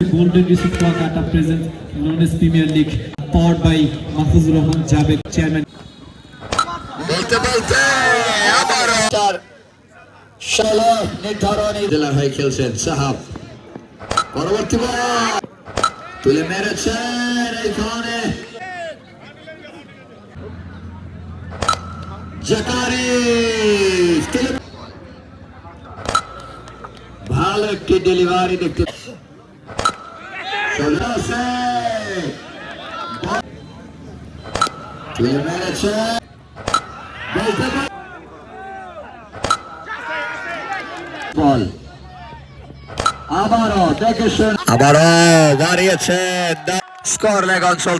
Golden District Kuakata presents known as Premier League, powered by Mahfuzur Rahman Javed, Chairman. বলতে বলতে আবারও চার ষোলো নির্ধারণী জেলা হয়ে খেলছেন সাহাব। পরবর্তী বল তুলে মেরেছেন এইখানে জাকারি, ভালো একটি ডেলিভারি দেখতে তুলে মেরেছেন বল আবারও দেখেছেন, আবারও বাড়িয়েছেন স্কোর লেগ অঞ্চল।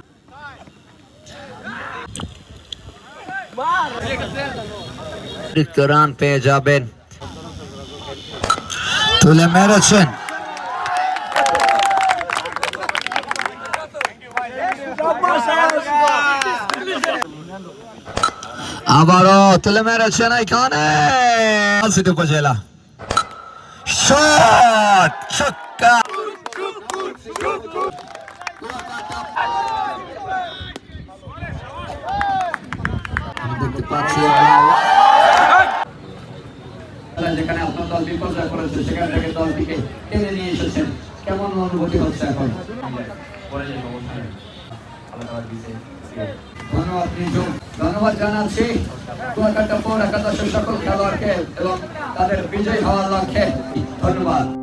রান পেয়ে যাবেন, তুলে মেরেছেন আবারও তুলে মেরেছেন এখানে উপজেলা শট ছক্কা। দেখতে পাচ্ছি যেখানে আপনার দল বিপর্যয় করেছে সেখান থেকে দলটিকে টেনে নিয়ে এসেছেন, কেমন অনুভূতি হচ্ছে এখন? ধন্যবাদ জানাচ্ছি কুয়াকাটা পৌর একাদশের সকল খেলোয়াড়কে এবং তাদের বিজয়ী হওয়ার লক্ষ্যে ধন্যবাদ।